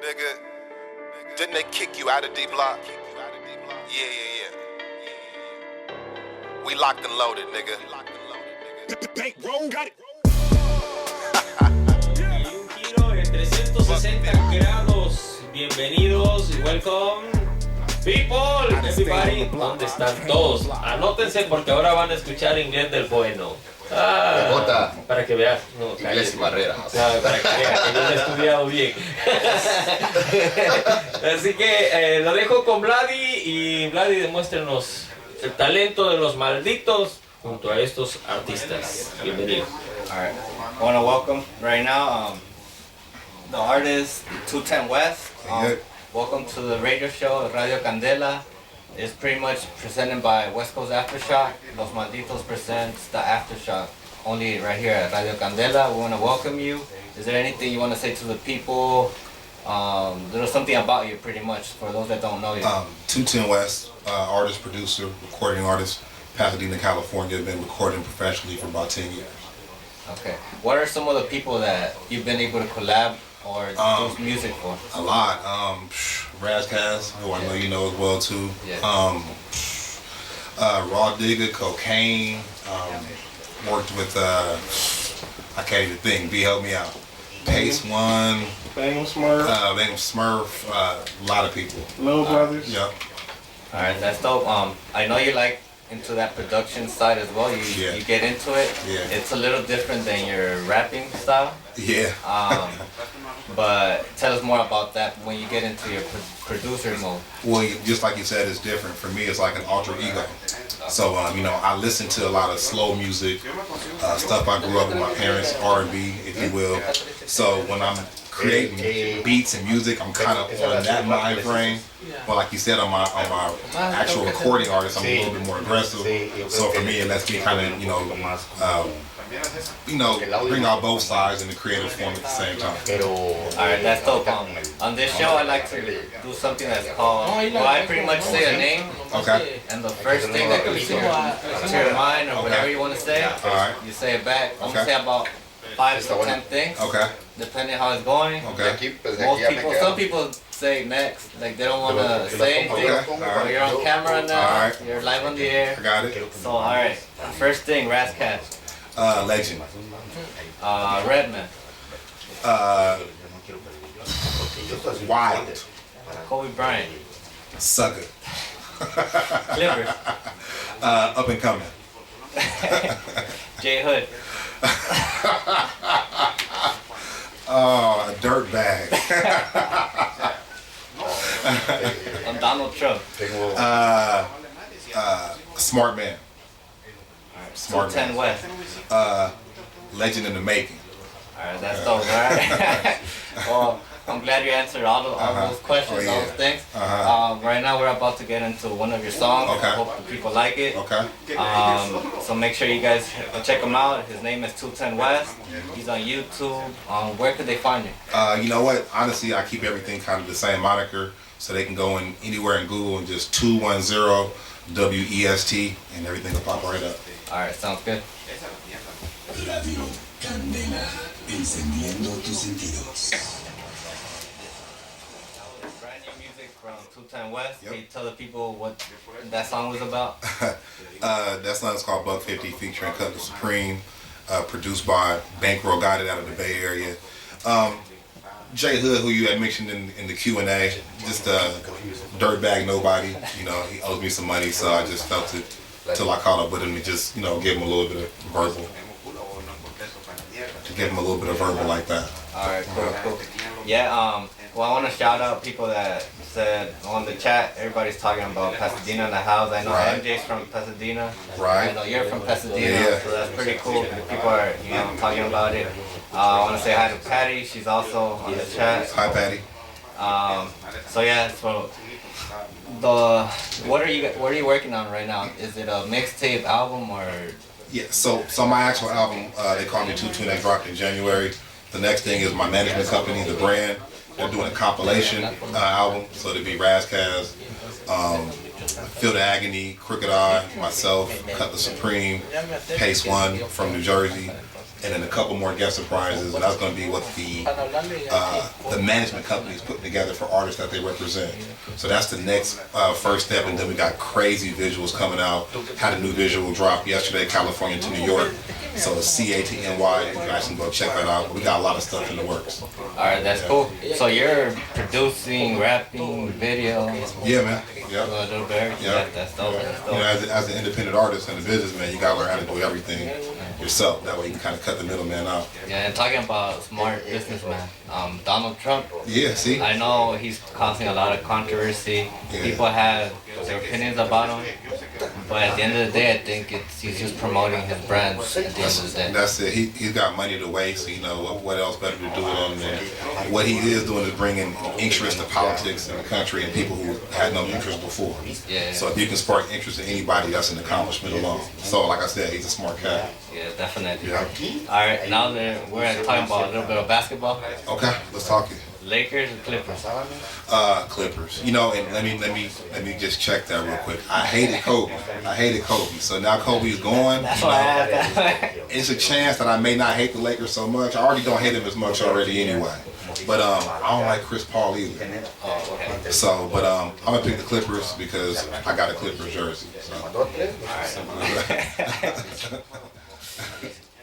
Nigga, didn't they kick you out of D-Block? Yeah. We locked and loaded, nigga. Bankroll, got it. Y un giro en 360 grados. Bienvenidos y welcome. People, everybody, ¿dónde están todos? Anótense porque ahora van a escuchar inglés del bueno. Para que vean. No, inglés y barrera. Para que vean que yo lo he estudiado bien. Así que lo dejo con Bladi y Bladi, demuéstrenos el talento de los malditos junto a estos artistas. Bienvenido. Alright, I want to welcome right now the artist 210 West. Welcome to the radio show, Radio Kandela. It's pretty much presented by Westcoastaftershcok. Los Malditos presents the Aftershock, only right here at Radio Kandela. We want to welcome you. Is there anything you want to say to the people? There's something about you, pretty much, for those that don't know you. 210 West, artist, producer, recording artist, Pasadena, California. Been recording professionally for about 10 years. Okay. What are some of the people that you've been able to collab or do music for? A lot. Razkaz, who I know you know as well too. Yeah. Raw Digger, Cocaine. Worked with I can't even think. B, help me out. Pace One. Bang Smurf. A lot of people. Little Brothers. Yep. Alright, that's dope. I know you like into that production side as well. You get into it. Yeah. It's a little different than your rapping style. Yeah. But tell us more about that when you get into your producer mode. Well, just like you said, it's different. For me, it's like an alter ego. So, I listen to a lot of slow music, stuff I grew up with my parents, R&B, if you will. So when I'm creating beats and music, I'm kind of on that mind frame. But like you said, on my actual recording artist, I'm a little bit more aggressive. So for me, it lets me kind of, bring out both sides in the creative form at the same time. Alright, that's dope. On this show, I like to do something that's called, I pretty much say a name. Okay. And the first thing that comes to your mind or whatever you want to say, you say it back. I'm going to say about 5 to 10 things. Okay. Depending how it's going. Okay. Some people say next, like they don't want to say anything. Okay. You're on camera now. You're live on the air. I got it. So, alright. First thing, Razkaz. Legend. Redman. Wild. Kobe Bryant. Sucker. Clippers. Up and coming. J Hood. Oh, a dirt bag. I'm Donald Trump. Smart man. Smart 10 West. Legend in the making. Alright, that's dope, alright? Well, I'm glad you answered all those questions, all those things. Right now we're about to get into one of your songs. Okay. I hope the people like it. Okay. So make sure you guys check him out. His name is 210 West. He's on YouTube. Where could they find you? You know what? Honestly, I keep everything kind of the same moniker, so they can go in anywhere in Google and just 210 WEST, and everything will pop right up. Alright, sounds good. Radio Kandela, encendiendo tus sentidos. Brand new music from 210 West. Can you tell the people what that song was about? That song is called Buck 50 featuring Kandela Supreme, produced by Bankroll, got it out of the Bay Area. J Hood, who you had mentioned in the Q&A, just dirtbag nobody. He owes me some money, so I just felt it till I caught up with him and just, give him a little bit of verbal. To give him a little bit of verbal like that. Alright, cool. Yeah, well, I want to shout out people that said on the chat, everybody's talking about Pasadena in the house. I know MJ's from Pasadena. Right. I know you're from Pasadena, so that's pretty cool. People are, talking about it. I want to say hi to Patty. She's also on the chat. Hi, Patty. So what are you working on right now? Is it a mixtape album or? Yeah, so my actual album, they call me 210, that dropped in January. The next thing is my management company, The Brand. They're doing a compilation album, so it'll be Razkaz, Feel the Agony, Crooked Eye, myself, Cut the Supreme, Pace One from New Jersey, and then a couple more guest surprises, and that's going to be what the management company is putting together for artists that they represent. So that's the next first step, and then we got crazy visuals coming out. Had a new visual drop yesterday, California to New York. So it's CA to NY. You guys can go check that out. We got a lot of stuff in the works. All right, that's cool. So you're producing, rapping, video. Yeah, man. Yeah. A little bit. Yeah, that's dope. That's dope. You know, as an independent artist and a businessman, you gotta learn how to do everything yourself. That way you can kind of cut the middleman out. Yeah, and talking about smart businessman, Donald Trump. Yeah, see? I know he's causing a lot of controversy. Yeah. People have their opinions about him, but at the end of the day, I think he's just promoting his brand. At the end of the day, that's it. He's got money to waste. You know, what else better to do with him than what he is doing is bringing interest to politics in the country and people who had no interest before. Yeah. So if you can spark interest in anybody, that's an accomplishment alone. So like I said, he's a smart cat. Yeah, definitely. Yeah. All right, now that we're talking about a little bit of basketball. Okay, let's talk it. Lakers or Clippers? Clippers. You know, and let me just check that real quick. I hated Kobe. So now Kobe's gone. That's why I had It's a chance that I may not hate the Lakers so much. I already don't hate them as much already anyway. But I don't like Chris Paul either. So, but I'm gonna pick the Clippers because I got a Clippers jersey. So.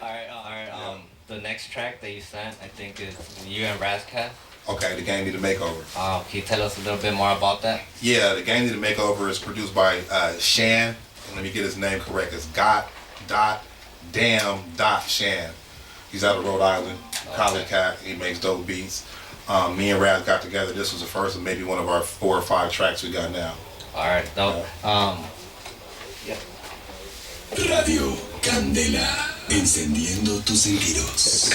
All right. The next track that you sent, I think, is you and Razcat. Okay, the Game Need a Makeover. Can you tell us a little bit more about that? Yeah, the Game Need a Makeover is produced by Shan. And let me get his name correct. It's Shan. He's out of Rhode Island, college cat. He makes dope beats. Me and Raz got together. This was the first of maybe one of our 4 or 5 tracks we got now. All right, dope. Radio Kandela, encendiendo tus sentidos.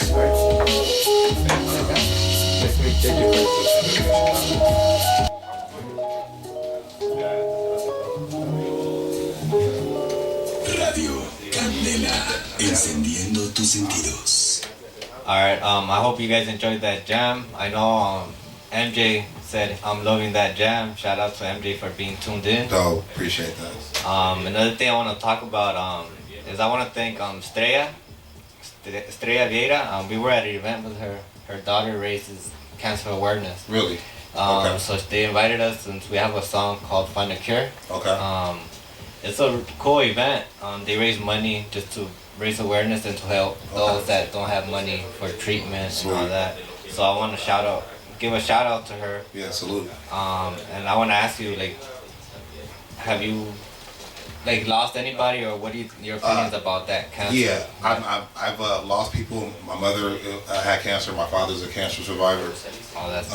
Radio Kandela, encendiendo tus sentidos. Alright, I hope you guys enjoyed that jam. I know MJ said I'm loving that jam. Shout out to MJ for being tuned in. Dope, appreciate that. Another thing I want to talk about is I want to thank Estrella Vieira. We were at an event with her. Her daughter raises cancer awareness. Really? Okay. So they invited us since we have a song called Find a Cure. Okay. It's a cool event. They raise money just to raise awareness and to help those that don't have money for treatment and all that. So I want to give a shout out to her. Yeah, salute. And I want to ask you, like, have you lost anybody, or what your opinions about that cancer? Yeah, I've lost people. My mother had cancer. My father's a cancer survivor. Oh, that's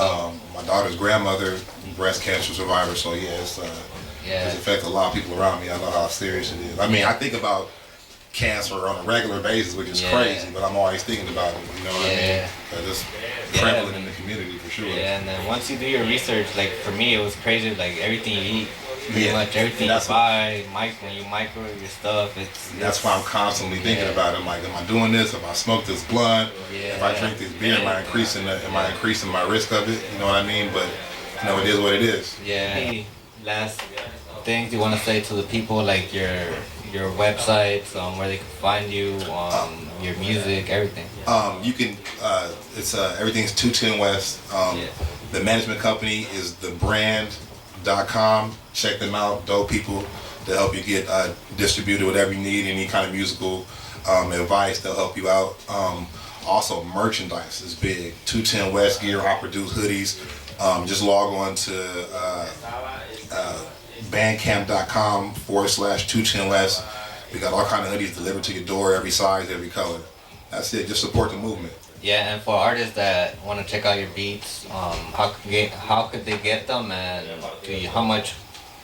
my daughter's grandmother, breast cancer survivor. So yeah, it's affected a lot of people around me. I know how serious it is. I mean, I think about cancer on a regular basis, which is crazy, but I'm always thinking about it. You know what I mean? Because it's prevalent in the community for sure. Yeah, and then once you do your research, like for me, it was crazy. Like everything you eat. Pretty much everything you buy, when you microwave your stuff, that's why I'm constantly thinking about it. I'm like, am I doing this? If I smoke this blunt, if I drink this beer, am I increasing my risk of it? You know what I mean? But you know, it is what it is. Yeah. Any last things you want to say to the people, like your websites, where they can find you, your music, everything? You can. It's everything's 210 West. The management company is thebrand.com. Check them out. Dope people to help you get distributed whatever you need, any kind of musical advice. They'll help you out. Also, merchandise is big. 210 West gear. I produce hoodies. Just log on to bandcamp.com/210 West. We got all kind of hoodies delivered to your door, every size, every color. That's it. Just support the movement. Yeah, and for artists that want to check out your beats, how could they get them, and how much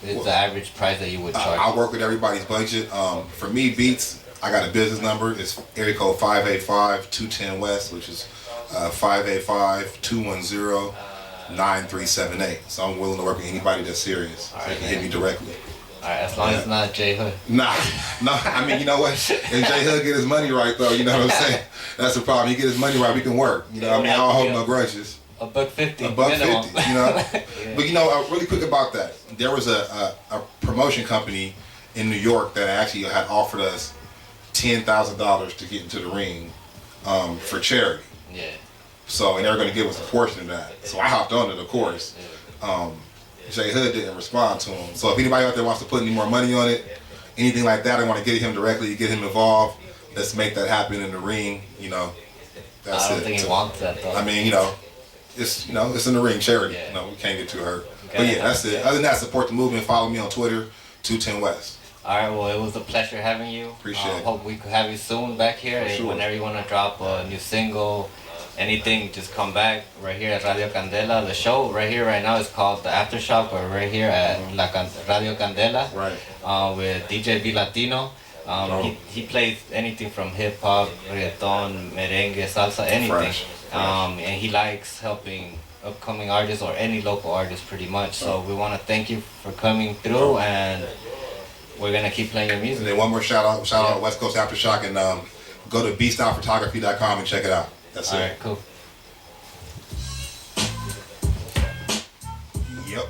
is the average price that you would charge? I work with everybody's budget. For me, beats, I got a business number. It's area code 585-210 West, which is 585-210-9378. So I'm willing to work with anybody that's serious. So they can hit me directly. Alright, as long as it's not J Hood. Nah, I mean, you know what? If J Hood get his money right, though, you know what I'm saying? That's the problem. He get his money right, we can work. You know, I mean, I don't hold no grudges. $150. $150, you know? But you know, really quick about that. There was a promotion company in New York that actually had offered us $10,000 to get into the ring for charity. Yeah. So, and they were going to give us a portion of that. So I hopped on it, of course. J Hood didn't respond to him. So if anybody out there wants to put any more money on it, anything like that, I want to get him directly, get him involved. Let's make that happen in the ring. You know, that's I don't think he wants that though. I mean, you know, it's in the ring, charity. Yeah. You know, we can't get too hurt. But yeah, that's it. Other than that, support the movement. Follow me on Twitter, 210 West. All right, well, it was a pleasure having you. Appreciate it. Hope we could have you soon back here. For sure. Whenever you want to drop a new single, anything, just come back right here at Radio Kandela. The show right here, right now, is called the Aftershock. We're right here at Radio Kandela, Right. with DJ VLatino. He plays anything from hip hop, reggaeton, merengue, salsa, anything. Fresh. And he likes helping upcoming artists or any local artists pretty much. So we want to thank you for coming through, and we're gonna keep playing your music. And then one more shout out West Coast Aftershock, and go to beastylphotography.com and check it out. That's All it. right, cool. Yep.